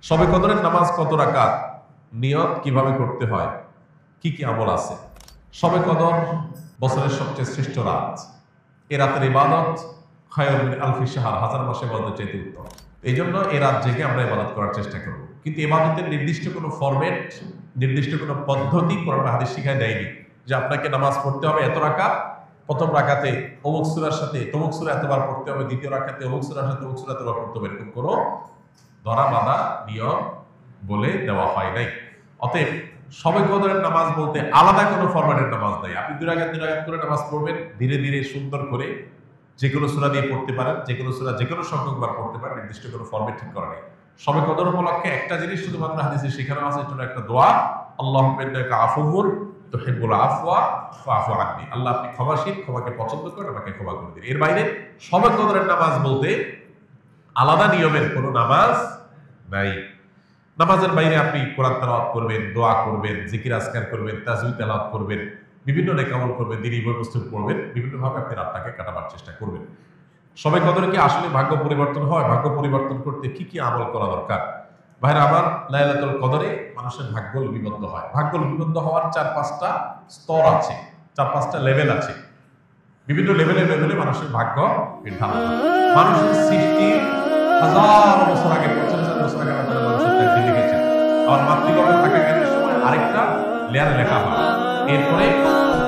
শবে কদরের নামাজ কত রাকাত, নিয়ত কিভাবে করতে হয়, কি কি আমল আছে? শবে কদর বছরের সবচেয়ে শ্রেষ্ঠ রাত। এ রাতের ইবাদত খায়রুম মিন আলফি শাহর, হাজার মাসে ইবাদতের চাইতে উত্তম। এই জন্য এ রাত জেগে আমরা ইবাদত করার চেষ্টা করব। কিন্তু ইবাদতের নির্দিষ্ট কোনো ফরম্যাট, নির্দিষ্ট কোনো পদ্ধতি কোরআন হাদিস শিখায় দেয়নি যে আপনাকে নামাজ পড়তে হবে এত রাকাত, প্রথম রাকাতে অমুক সূরার সাথে তমুক সূরা এতবার পড়তে হবে, দ্বিতীয় রাকাতে অমুক সূরার সাথে অমুক সূরা এতবার পড়তে হবে, এরকম কোনো ধরা বাঁধা নিয়ম বলে দেওয়া হয় নাই। অতএব শবে কদরের নামাজ বলতে আলাদা কোনো ফরম্যাটের নামাজ নাই। আপনি দুই রাকাত করে নামাজ পড়বেন, ধীরে ধীরে সুন্দর করে যে কোনো সূরা দিয়ে পড়তে পারেন, যে কোনো সূরা যে কোনো সংখ্যকবার পড়তে পারেন, নির্দিষ্ট কোনো ফরম্যাট ঠিক করা নেই। শবে কদর উপলক্ষে একটা জিনিস শুধুমাত্র হাদিসে শেখানো আছে, এটা একটা দোয়া, আল্লাহুম্মা ইন্নাকা আফুউন তুহিব্বুল আফওয়া ফাআফু আন্নি। আল্লাহ আপনি ক্ষমাশীল, ক্ষমাকে পছন্দ করেন, আমাকে ক্ষমা করে দিন। এর বাইরে শবে কদরের নামাজ বলতে আলাদা নিয়মের কোনো নামাজ নাই। নামাজের বাইরে আপনি কোরআন তেলাওয়াত করবেন, দোয়া করবেন, জিকির আজকার করবেন, তাসবিহ তেলাওয়াত করবেন, বিভিন্ন নেক আমল করবেন, দ্বীনি বস্তু পড়বেন, বিভিন্নভাবে আপনি রাতটাকে কাটাবার চেষ্টা করবেন। শবে কদরে কি আসলে ভাগ্য পরিবর্তন হয়? ভাগ্য পরিবর্তন করতে কি কি আমল করা দরকার? ভাইরা আমার, লাইলাতুল কদরে মানুষের ভাগ্য লিপিবদ্ধ হয়। ভাগ্য লিপিবদ্ধ হওয়ার 4-5টা স্তর আছে, 4-5টা লেভেল আছে। বিভিন্ন লেভেলে লেভেলে মানুষের ভাগ্য নির্ধারণ হয়। মানুষের সৃষ্টি হাজার বছর আগে, 50,000 বছর আগে আমাদের মানুষের তাকদীর লিখেছেন। আর মাতৃগর্ভে থাকাকালীন সময় আরেকটা লেয়ার লেখা হয়। এরপরে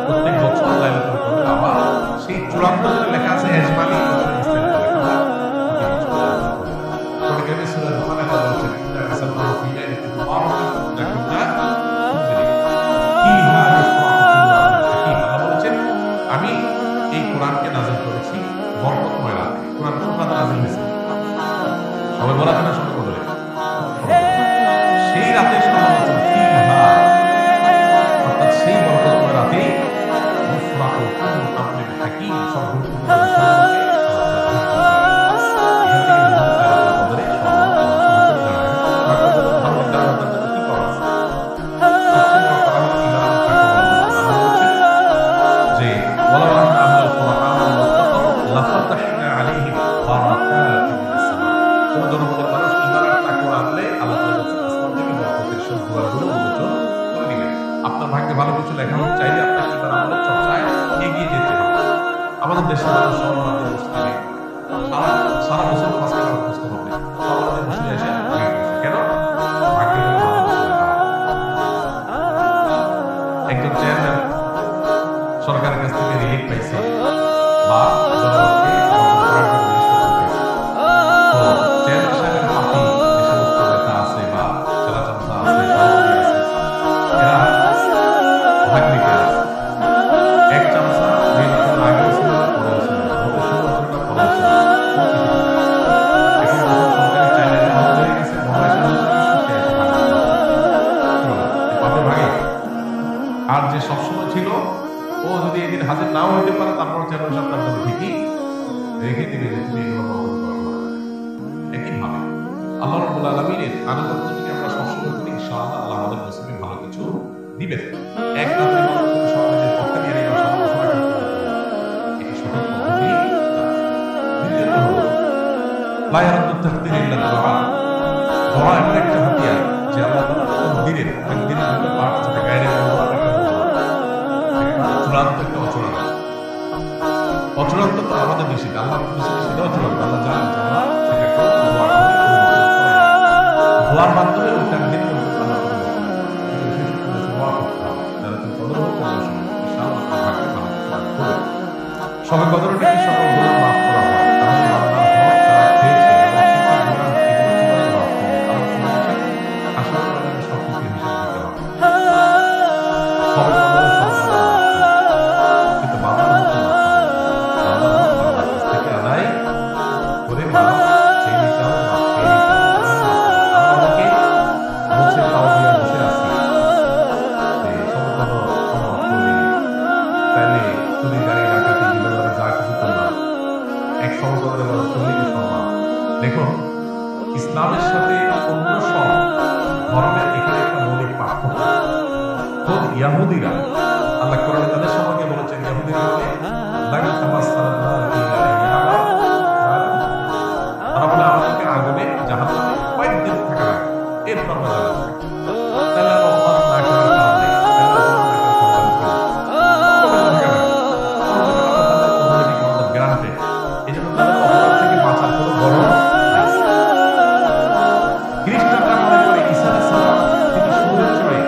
প্রত্যেক বছর লাইলাতুল কদর আবার সেই চূড়ান্ত যেটা লেখা আছে এজমালি বিস্তারিত লেখা হয়। কোরআনে সূরা রহমানে আল্লাহ বলেছেন, ইন্নাল্লাহু ফি লাইলাতিল মুবারাকাতিন আমি এই কোরআনকে নাযিল করেছি বরকতময় রাতে। কোরআন কোন রাতে নাযিল হয়েছে? সবে বরাত না শবে কদরে? সেই রাতে অর্থাৎ সেই বরকতময় রাতে মুফরাতু কুল্লু আমরিন হাকীম, সব আপনার ভাগ্যে ভালো কিছু লেখা হোক চাইলে আপনাকে আমাদের চর্চায় এগিয়ে যেতে হবে। আমাদের দেশে মানুষ সারা বছর মাঝখানে মুখস্থ হবে, সমাজে বসে এসে কেন ভাগ্যে ভালো কিছু লেখা হবে। একজন চেয়ারম্যান সরকারের কাছ থেকে রিলিফ পাইছে বা আর যে সবসময় ছিল ও যদি এদিন হাজির নাও হইতে পারে, তারপর চেয়ারম্যান সাহেব তার ঠিকই রেখে দিবে যে তুমি এগুলো বন্ধ করো। একইভাবে আল্লাহ রাব্বুল আলামিনের আনুগত্য যদি আমরা সবসময় করি, ইনশাআল্লাহ আল্লাহ আমাদের নসিবে ভালো কিছু দিবেন। এক রাতে সমাজের পক্ষে দিয়ে নেওয়া সারা বছর এটি সঠিক পদ্ধতি। দ্বিতীয়ত হলো লা ইয়ারাদ্দু তাকদীর ইল্লা দুআ। দোয়া এমন একটা হাতিয়ার যে আল্লাহ তাআলা দিনের মধ্যে পাঠ যেটা গায়ে চূড়ান্ত একটা অচূড়ান্ত তো আমাদের নিষেধ, আল্লাহ সেটা অচূড়ান্ত। আল্লাহ জানেন যে আমরা সেটাকে দোয়ার মাধ্যমে ওই তাকদীর শবে কদরে নাকি সকল গুনাহ মাফ করা হয়। দেখুন, ইসলামের সাথে অন্য সব ধর্মের এখানে একটা মৌলিক পার্থক্য। তো ইহুদিরা, আল্লাহ কোরআনে তাদের সম্পর্কে বলেছেন, ইহুদিরা বলে তারা বলে আমাদেরকে আগুনে জাহান্নামে কয়েকদিন থাকা লাগবে। কর্ম জানা থাকে, তাহলে আর অপরাধ না করার কারণ নেই। গ্রান্টে এই জন্য তাদের অপরাধ থেকে বাঁচার কোনো গরজ নাই। খ্রিস্টানরা মনে করে ঈসা আলাইহিস সালাম তিনি সুরে চড়ে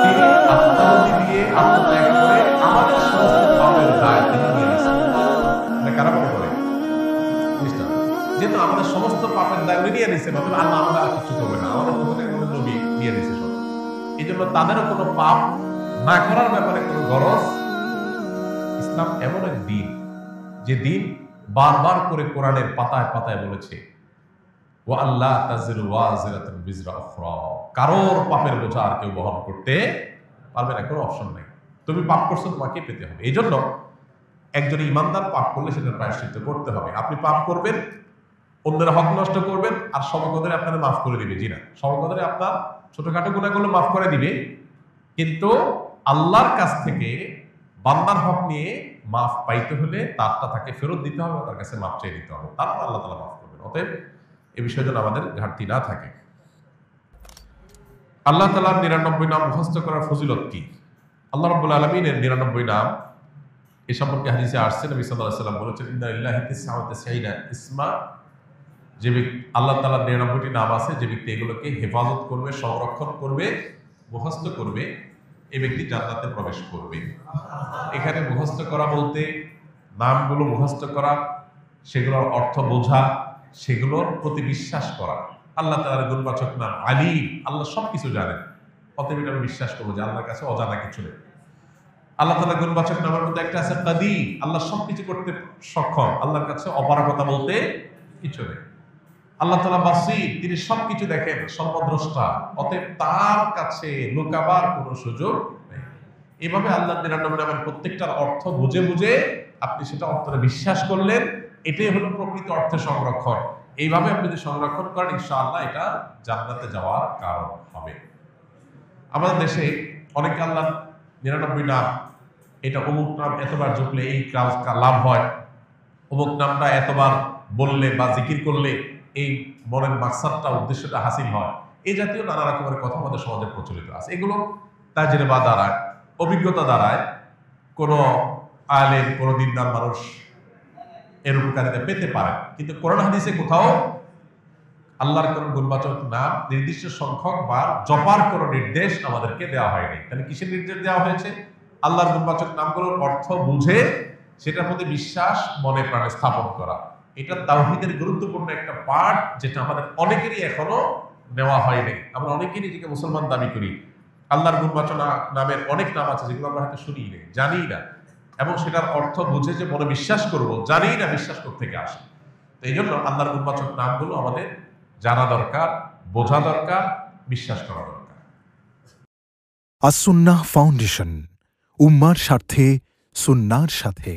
তিনি আত্মাহুতি দিয়ে আত্মত্যাগ করে আমাদের সমস্ত পাপের দায় তিনি নিয়ে নিয়েছেন। কারা মনে করে? খ্রিস্টান। যেহেতু আমাদের সমস্ত পাপের দায় উনি নিয়ে নিয়েছেন, অথবা আল্লাহ আমাদের আর কিছু করবে না, আমাদের প্রত্যেক নবী নিয়ে নিয়েছে সব। এই জন্য তাদেরও কোনো পাপ না করার ব্যাপারে কোনো গরজ। ইসলাম এমন এক দিন যে দিন বারবার করে কোরআনের পাতায় পাতায় বলেছে ওয়া আল্লাহ তাজিরু ওয়াজিরাতুন বিজরা উখরা, কারোর পাপের বোঝা আর কেউ বহন করতে পারবে না, কোনো অপশন নাই। তুমি পাপ করছো, তোমাকে পেতে হবে। এই জন্য একজন ইমানদার পাপ করলে সেটা প্রায়শ্চিত্ত করতে হবে। আপনি পাপ করবেন, অন্যের হক নষ্ট করবেন, আর সবকদরে আপনাদের মাফ করে দিবে। জি না, সবকদরে আপনার ছোটখাটো গুনাহগুলো মাফ করে দিবে, কিন্তু আল্লাহর কাছ থেকে বান্দার হক নিয়ে মাফ পাইতে হলে তারটা তাকে ফেরত দিতে হবে, তার কাছে মাফ চেয়ে দিতে হবে, তারপর আল্লাহ তাআলা মাফ করবেন। অতএব এই বিষয়ে যেন আমাদের ঘাটতি না থাকে। আল্লাহ তাআলার ৯৯ নাম মুখস্থ করার ফজিলত কি? আল্লাহ রাব্বুল আলামিনের ৯৯ নাম এ সম্পর্কে হাদিসে আসছে, নবী সাল্লাল্লাহু আলাইহি ওয়াসাল্লাম বলেছেন ইন্না লিল্লাহি তিসআওয়া তিসঈনা ইসমা, যে আল্লাহ তাআলার ৯৯টি নাম আছে, যে ব্যক্তি এগুলোকে হেফাজত করবে, সংরক্ষণ করবে, মুখস্থ করবে, এই ব্যক্তি জান্নাতে প্রবেশ করবে। এখানে মুখস্থ করা বলতে নামগুলো মুখস্থ করা, সেগুলোর অর্থ বোঝা, সেগুলোর প্রতি বিশ্বাস করা। আল্লাহ তাআলার গুণবাচক নাম আলিম, আল্লাহ সবকিছু জানেন, অতএব এটা আমি বিশ্বাস করবো যে আল্লাহর কাছে অজানা কিছু নেই। আল্লাহ তাআলার গুণবাচক নামের মধ্যে একটা আছে কাদির, আল্লাহ সবকিছু করতে সক্ষম, আল্লাহর কাছে অপারগতা বলতে কিছু নেই। আল্লাহ তাআলা বাসীর, তিনি সবকিছু দেখেন, সর্বদ্রষ্টা, অতএব তার কাছে লুকাবার কোনো সুযোগ নেই। এইভাবে আল্লাহর ৯৯ নামের প্রত্যেকটার অর্থ বুঝে বুঝে আপনি সেটা অর্থে বিশ্বাস করলেন, এটাই হলো প্রকৃত অর্থে সংরক্ষণ। এইভাবে আপনি যদি সংরক্ষণ করেন, ইনশাআল্লাহ এটা জান্নাতে যাওয়ার কারণ হবে। আমাদের দেশে অনেকে আল্লাহর ৯৯ নাম, এটা অমুক নাম এতবার জপলে এই কাজ লাভ হয়, অমুক নামটা এতবার বললে বা জিকির করলে এই মনের মাকসাদটা, উদ্দেশ্যটা হাসিল হয়, এই জাতীয় নানা রকমের কথা আমাদের সমাজে প্রচলিত আছে। এগুলো তাজরিবা দ্বারায়, অভিজ্ঞতা দ্বারায় কোনো আলেম, কোনো দিনদার মানুষ এর উপকারিতা পেতে পারে, কিন্তু কোরআন হাদিসে কোথাও আল্লাহর কোন গুণবাচক নাম নির্দিষ্ট সংখ্যক বার জপার কোনো নির্দেশ আমাদেরকে দেওয়া হয়নি। তাহলে কিসের নির্দেশ দেওয়া হয়েছে? আল্লাহর গুণবাচক নামগুলোর অর্থ বুঝে সেটার প্রতি বিশ্বাস মনে প্রাণে স্থাপন করা। এটা তাওহীদের গুরুত্বপূর্ণ একটা পার্ট, যেটা আমাদের অনেকেরই এখনো নেওয়া হয়নি। আমরা অনেকেই নিজেকে মুসলমান দাবি করি, আল্লাহর গুণবাচক নামের অনেক নাম আছে যেগুলো আমরা হয়তো শুনি না, জানি না, এবং সেটার অর্থ বুঝে যে মনে বিশ্বাস করব, জানি না বিশ্বাস কোত্থেকে আসে। তো এই জন্য আল্লাহর গুণবাচক নামগুলো আমাদের জানা দরকার, বোঝা দরকার, বিশ্বাস করা দরকার। আস-সুন্নাহ ফাউন্ডেশন, উম্মার স্বার্থে সুন্নাহর সাথে।